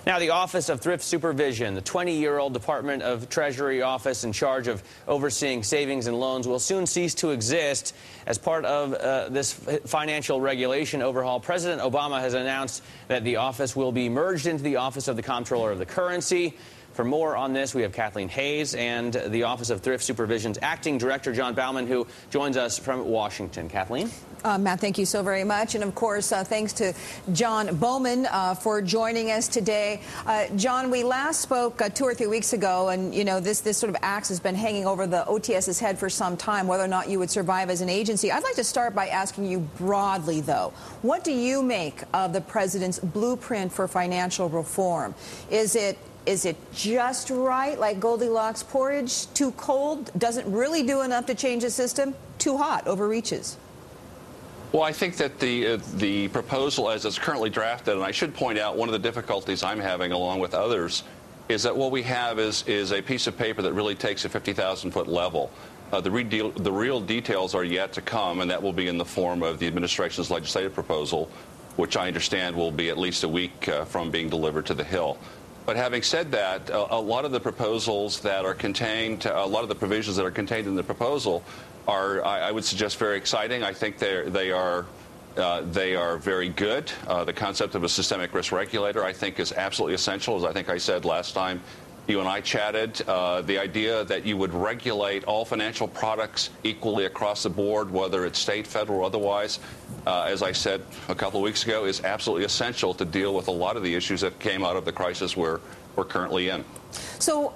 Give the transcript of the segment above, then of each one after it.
Now, the Office of Thrift Supervision, the 20-year-old Department of Treasury office in charge of overseeing savings and loans, will soon cease to exist. As part of this financial regulation overhaul, President Obama has announced that the office will be merged into the Office of the Comptroller of the Currency. For more on this, we have Kathleen Hayes and the Office of Thrift Supervision's acting director, John Bowman, who joins us from Washington. Kathleen? Matt, thank you so very much. And, of course, thanks to John Bowman for joining us today. John, we last spoke 2 or 3 weeks ago, and, you know, this sort of axe has been hanging over the OTS's head for some time, whether or not you would survive as an agency. I'd like to start by asking you broadly, though, what do you make of the president's blueprint for financial reform? Is it just right, like Goldilocks porridge? Too cold? Doesn't really do enough to change the system? Too hot? Overreaches? Well, I think that the proposal as it's currently drafted, and I should point out one of the difficulties I'm having along with others, is that what we have is a piece of paper that really takes a 50,000-foot level. The real details are yet to come, and that will be in the form of the administration's legislative proposal, which I understand will be at least a week from being delivered to the Hill. But having said that, a lot of the proposals that are contained, a lot of the provisions that are contained in the proposal are, I would suggest, very exciting. I think they are very good. The concept of a systemic risk regulator, I think, is absolutely essential. As I think I said last time you and I chatted, the idea that you would regulate all financial products equally across the board, whether it's state, federal, or otherwise, as I said a couple of weeks ago, is absolutely essential to deal with a lot of the issues that came out of the crisis we're currently in. So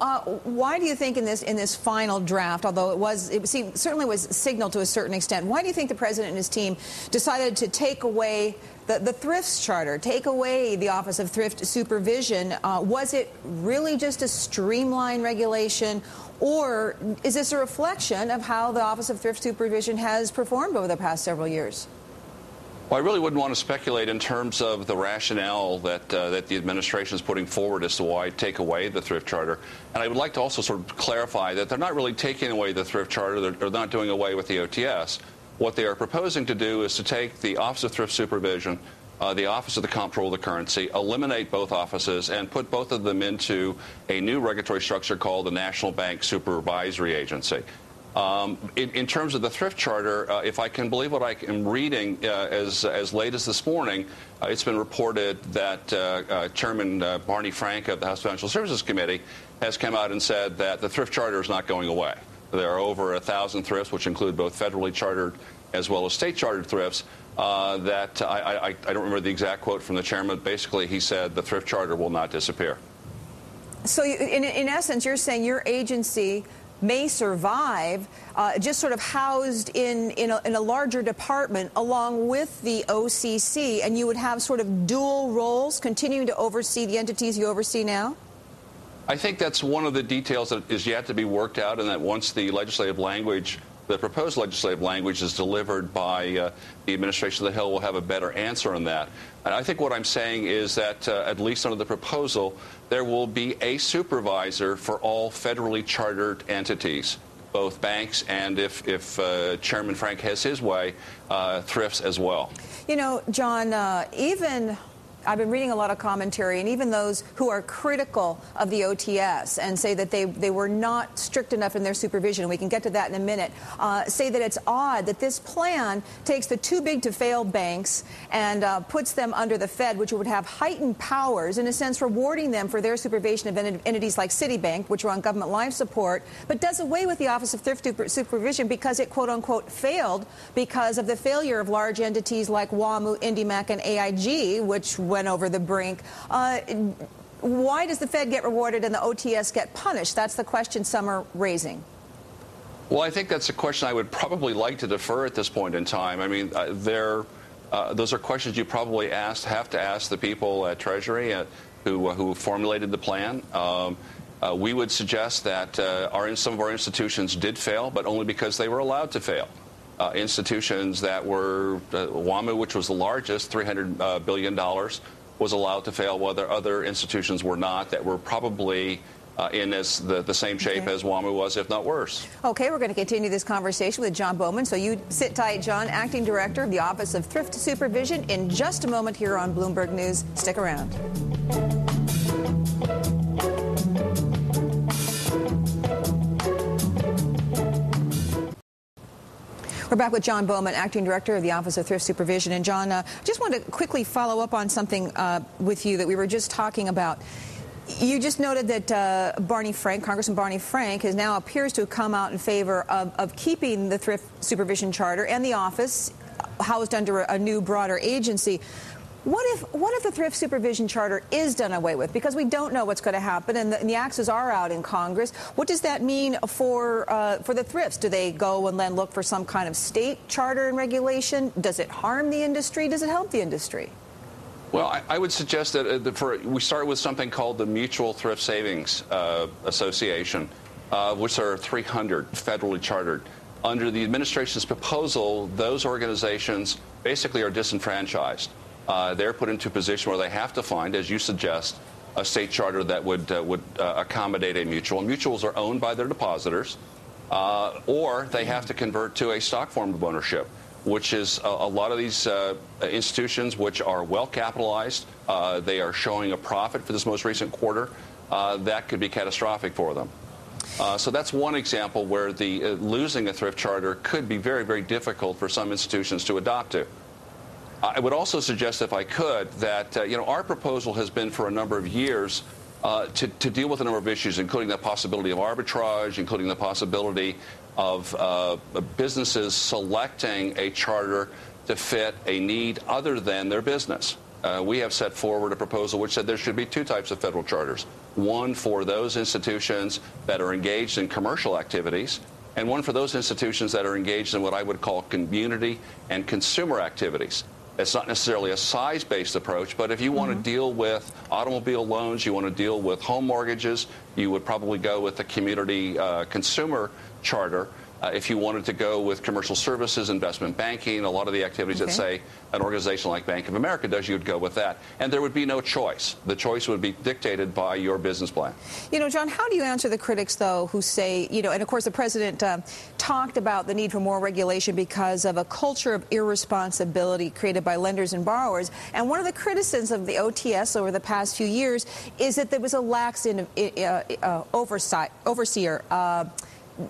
why do you think in this final draft, although it certainly was signaled to a certain extent, why do you think the president and his team decided to take away the Thrift's charter, take away the Office of Thrift Supervision? Was it really just a streamlined regulation, or is this a reflection of how the Office of Thrift Supervision has performed over the past several years? Well, I really wouldn't want to speculate in terms of the rationale that the administration is putting forward as to why take away the Thrift Charter. And I would like to also sort of clarify that they're not really taking away the Thrift Charter. They're not doing away with the OTS. What they are proposing to do is to take the Office of Thrift Supervision, the Office of the Comptroller of the Currency, eliminate both offices, and put both of them into a new regulatory structure called the National Bank Supervisory Agency. In terms of the Thrift Charter, if I can believe what I am reading as late as this morning, it's been reported that Chairman Barney Frank of the House Financial Services Committee has come out and said that the Thrift Charter is not going away. There are over 1,000 thrifts, which include both federally chartered as well as state-chartered thrifts, that I don't remember the exact quote from the chairman. Basically, he said the Thrift Charter will not disappear. So in essence, you're saying your agency may survive just sort of housed in a larger department along with the OCC, and you would have sort of dual roles continuing to oversee the entities you oversee now? I think that's one of the details that is yet to be worked out, and that once the legislative language, the proposed legislative language, is delivered by the administration of the Hill, we'll have a better answer on that. And I think what I'm saying is that, at least under the proposal, there will be a supervisor for all federally chartered entities, both banks and, if Chairman Frank has his way, thrifts as well. You know, John, I've been reading a lot of commentary, and even those who are critical of the OTS and say that they were not strict enough in their supervision, we can get to that in a minute, say that it's odd that this plan takes the too-big-to-fail banks and puts them under the Fed, which would have heightened powers, in a sense rewarding them for their supervision of entities like Citibank, which are on government life support, but does away with the Office of Thrift Supervision because it, quote-unquote, failed because of the failure of large entities like WAMU, IndyMac, and AIG, which went over the brink. Why does the Fed get rewarded and the OTS get punished? That's the question some are raising. Well, I think that's a question I would probably like to defer at this point in time. I mean, those are questions you probably have to ask the people at Treasury who formulated the plan. We would suggest that some of our institutions did fail, but only because they were allowed to fail. Institutions that were WAMU, which was the largest, $300 billion, was allowed to fail, while other institutions were not, that were probably in the same shape as WAMU was, if not worse. Okay, we're going to continue this conversation with John Bowman, so you sit tight, John, acting director of the Office of Thrift Supervision, in just a moment here on Bloomberg News. Stick around. We're back with John Bowman, Acting Director of the Office of Thrift Supervision. And John, just wanted to quickly follow up on something with you that we were just talking about. You just noted that Congressman Barney Frank, now appears to have come out in favor of keeping the Thrift Supervision Charter and the office housed under a new, broader agency. What if the Thrift Supervision Charter is done away with? Because we don't know what's going to happen, and the axes are out in Congress. What does that mean for the thrifts? Do they go and then look for some kind of state charter and regulation? Does it harm the industry? Does it help the industry? Well, I would suggest that we start with something called the Mutual Thrift Savings Association, which are 300 federally chartered. Under the administration's proposal, those organizations basically are disenfranchised. They're put into a position where they have to find, as you suggest, a state charter that would accommodate a mutual. Mutuals are owned by their depositors, or they have to convert to a stock form of ownership, which is a lot of these institutions which are well capitalized. They are showing a profit for this most recent quarter. That could be catastrophic for them. So that's one example where losing a thrift charter could be very, very difficult for some institutions to adopt to. I would also suggest, if I could, that our proposal has been for a number of years to deal with a number of issues, including the possibility of arbitrage, including the possibility of businesses selecting a charter to fit a need other than their business. We have set forward a proposal which said there should be two types of federal charters. One for those institutions that are engaged in commercial activities, and one for those institutions that are engaged in what I would call community and consumer activities. It's not necessarily a size-based approach, but if you want to deal with automobile loans, you want to deal with home mortgages, you would probably go with the community consumer charter. If you wanted to go with commercial services, investment banking, a lot of the activities that, say, an organization like Bank of America does, you'd go with that. And there would be no choice. The choice would be dictated by your business plan. John, how do you answer the critics, though, who say, and of course the president talked about the need for more regulation because of a culture of irresponsibility created by lenders and borrowers. And one of the criticisms of the OTS over the past few years is that there was a lax overseer.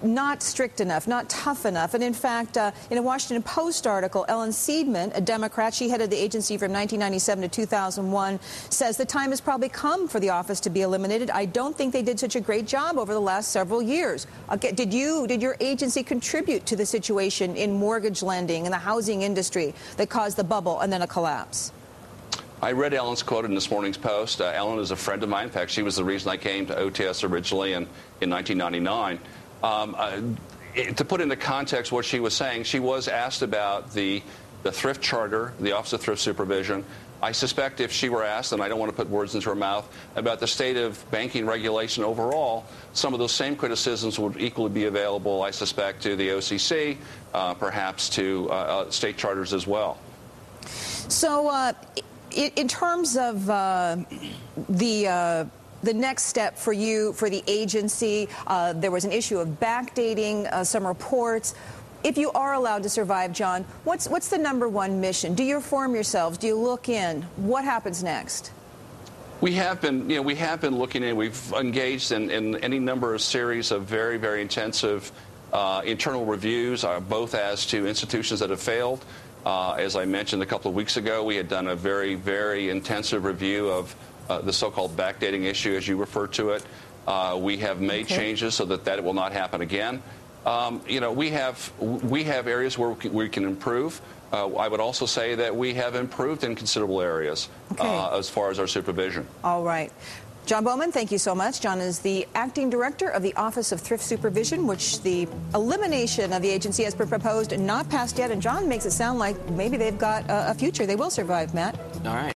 Not strict enough, not tough enough. And in fact, in a Washington Post article, Ellen Seidman, a Democrat, she headed the agency from 1997 to 2001, says the time has probably come for the office to be eliminated. I don't think they did such a great job over the last several years. Did your agency contribute to the situation in mortgage lending and the housing industry that caused the bubble and then a collapse? I read Ellen's quote in this morning's Post. Ellen is a friend of mine. In fact, she was the reason I came to OTS originally in 1999. To put into context what she was saying, she was asked about the Thrift Charter, the Office of Thrift Supervision. I suspect if she were asked, and I don't want to put words into her mouth, about the state of banking regulation overall, some of those same criticisms would equally be available, I suspect, to the OCC, perhaps to state charters as well. So in terms of the next step for you, for the agency, there was an issue of backdating some reports. If you are allowed to survive, John, what's the number one mission? Do you reform yourselves? Do you look in? What happens next? We have been looking in. We've engaged in any number of series of very, very intensive internal reviews, both as to institutions that have failed. As I mentioned a couple of weeks ago, we had done a very, very intensive review of the so-called backdating issue, as you refer to it. We have made changes so that will not happen again. We have areas where we can improve. I would also say that we have improved in considerable areas as far as our supervision. All right. John Bowman, thank you so much. John is the Acting Director of the Office of Thrift Supervision, which the elimination of the agency has been proposed and not passed yet. And John makes it sound like maybe they've got a future. They will survive, Matt. All right.